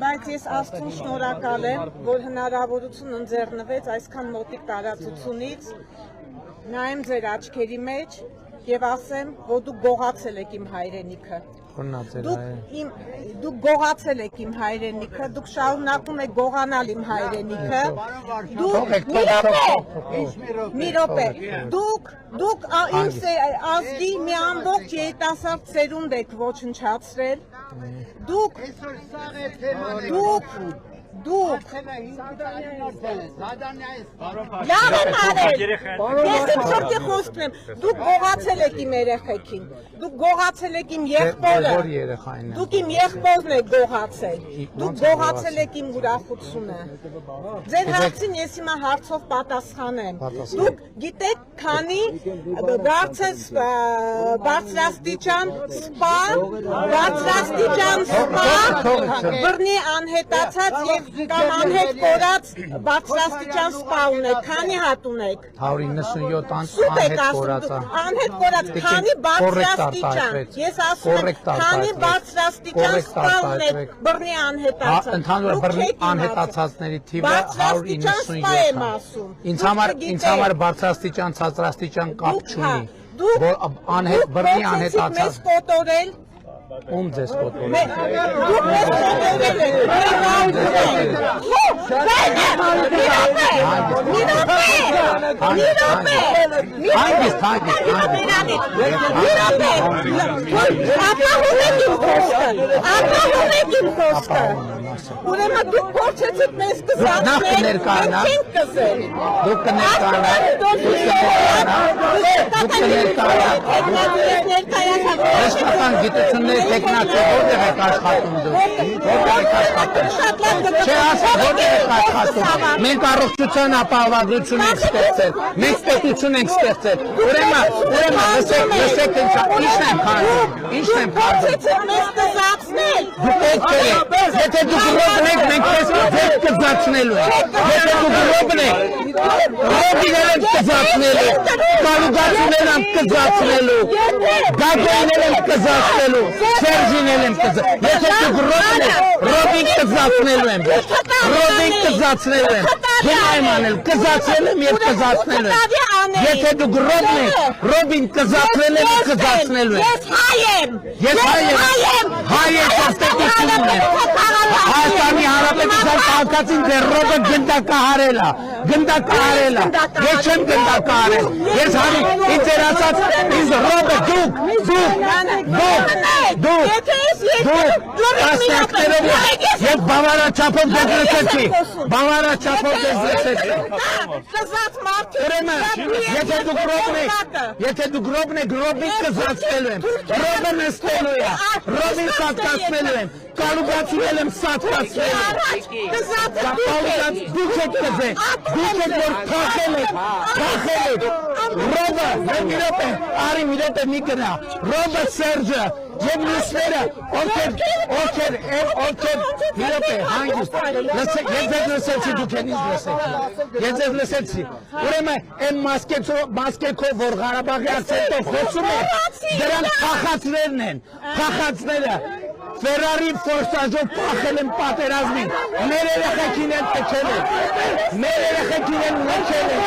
Բայց ես Աստծուն շնորհակալ եմ, որ հնարավորություն ընձեռնվեց այսքան մոտիկ տարածությունից նայեմ ձեր աչքերի մեջ եւ ասեմ, որ դուք գողացել եք իմ հայրենիքը։ Դուք գողացել եք իմ հայրենիքը, դուք շարունակում եք գողանալ իմ հայրենիքը։ Մի րոպե, դուք իմ ազգի մի ամբողջ երիտասարդ սերունդ եք ոչնչացրել։ Դուք լավ եմ արել, ես իմ շրջի խոսքն եմ, դուք գողացել եք իմ երեխեքին, դուք գողացել եք իմ եղբորը, դուք իմ եղբորն եք գողացել, դուք գողացել եք իմ ուրախությունը, ձեր հարցին ես հիմա հարցով պատասխանեմ, դուք գիտեք քանի բարձրաստիճան սպա, բռնի անհետացած և կամ անհետ կորած բարձրաստիճան սպա ունեք, քանի հատ ունեք։ 197 անհետ կորած, քանի բարձրաստիճան, ես ասում եմ, քանի բարձրաստիճան սպա ունեք բռնի անհետացած։ Ընդհանուր բռնի անհետացածների թիվը 197։ Ինձ համար բարձրաստիճան, ցածրաստիճան կապ չունի։ Բռնի անհետացած։ Մեզ կոտորել Ում ձեզ կոտորել։ Դուք մեզ կոտորել եք։ Ուրեմն դուք փորձեցիք մեզ կզացնել, մենք կզել։ Դուք Հեշտական գիտությունների տեխնացի որտեղ եք աշխատում դուք։ Որտեղ եք աշխատում։ Չէ, ասա որտեղ եք աշխատում։ Մենք առողջության ապահովագրություն ենք ստեղծել։ Մենք պետություն ենք ստեղծել։ Ուրեմն լսեք ինչն եմ քանդում։ Ինչն եմ քանդում։ Փորձեցիք մեզ կզացնել։ Դուք եք եթե դուք ռոբն եք, մենք ձեզ կզացնելու ենք։ Եթե դուք ռոբն եք, ռոբիներ ենք կզացնելու, կալուգացուներ ենք կզացնելու, գագոյներ ենք կզացնելու, սերժիներ ենք կզացնելու։ Եթե դուք ռոբն եք, ռոբին կզացնելու եմ, ռոբին կզացնելու եմ, գնա եմ անել, կզացնել եմ և կզացնելու եմ։ Եթե դուք ռոբն եք, ռոբին կզացնել եմ, կզացնելու եմ։ Ես հայ եմ։ Ես հայ եմ, պետություն եմ։ Հայաստանի Հանրապետության քաղաքացին դեռ ռոբը գնդակահարել է, գնդակահարել է, ես չեմ գնդակահարել, ես ինձ էր ասած, ինձ ռոբը դուք, ասյակներով ես բավարաչափով դեզ լսեցի, բավարաչափով դեզ լսեցի։ Ուրեմն, եթե դուք ռոբն եք, ռոբին կզացնելու եմ, ռոբը նստելու է, ռոբին սատկացնելու եմ, կալուգացունել եմ սատկացնելու եմ, դուք եք կզեք, դուք եք որ թախել եք, ռոբը, մի րոպե, արի մի րոպե մի գնա, ռոբը Սերջը, և մյուսները, ովքեր, մի րոպե, հանգիստ, ես ձեզ լսեցի, դուք են ինձ լսեցի, ես ձեզ լսեցի, ուրեմն, են մասկեքով, որ Ղարաբաղի ակցենտով խոսում են, դրանք փախածներն են, փախածները, Ֆերարի ֆորսաժով փախել են պատերազմին, մեր երեխեքին են տքել են, մեր երեխեքին են լքել են,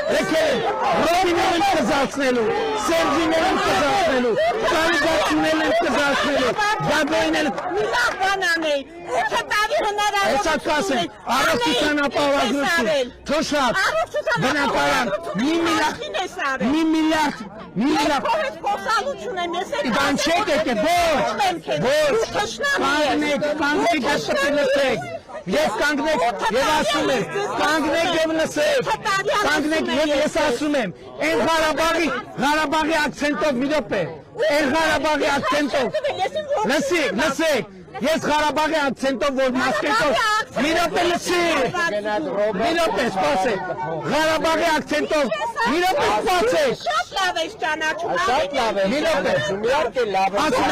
ռոբիներ են կզացնելու, սերժիներ են կզացնելու, կալուգացուներ են կզացնելու, գագոյներ են։ Մի լավ բան անեի, 8 տարի հնարավորություն Հեսա կասեմ, առողջության ապահովագրություն, թոշակ, բնակարան, մի միլիարդ, Իդան չեք եկել, ոչ, կանգնեք ասպետի լսեք, ես կանգնեք և ասում եմ, կանգնեք և լսեք, կանգնեք և ես ասում եմ, են Ղարաբաղի ակցենտով մի րոպե, են Ղարաբաղի ակցենտով, լսեք, ես Ղարաբաղի ակցենտով, որ մասկետով, մի րոպե լսեք, մի րոպե սպասեք, Ղարաբաղի ակցենտով, մի րոպե սպասեք, շատ լավ ես ճանաչում, մի րոպե, ասում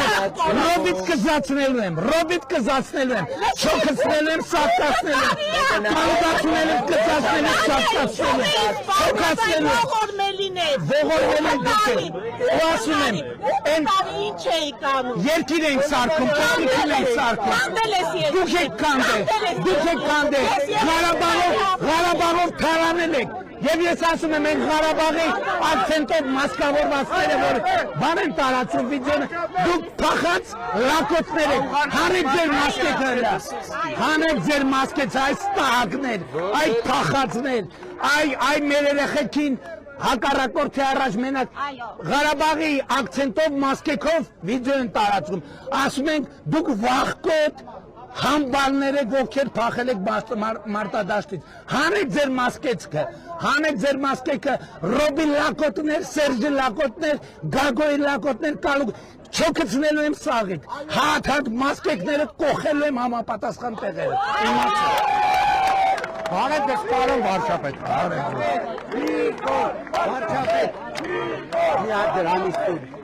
եմ, ռոբիտ կզացնելու եմ, չոքացնելու եմ, սատկացնելու եմ, կալուգացունել եմ, կզացնելու եմ, սատկացնելու եմ, չոքացնելու եմ, ողորմել են դուք ու ասում եմ ինչ էի կանում երկիր ենք սարքում, պետություն ենք սարքում, դուք եք կանդել, Ղարաբաղով թարանել եք, և ես ասում եմ ենք Ղարաբաղի ակցենտով մասկավորվածները, որ բան են տարածում վիդեոն, դուք փախած լակոտներ եք, հանեք ձեր մասկեթը, հանեք ձեր մասկեթը, այս տահակներ, այդ փախածներ, այ մեր երեխեքին հակառակորդ թե առաջ մենակ Ղարաբաղի ակցենտով մասկեքով վիդեո են տարածում, ասում ենք դուք վախկոտ համբալներ եք, ովքեր փախել եք մարտադաշտից, հանեք ձեր մասկեցքը, հանեք ձեր մասկեքը, Ռոբին լակոտներ, Սերժի լակոտներ, Գագոյի լակոտներ, չոքցնելու եմ սաղիկ, հատ մասկեքները կոխելու եմ համապատասխան տեղերը, Բարև ձեզ պարոն վարչապետ, բարև ձեզ։ Վարչապետ, մի հատ դրանից տուր։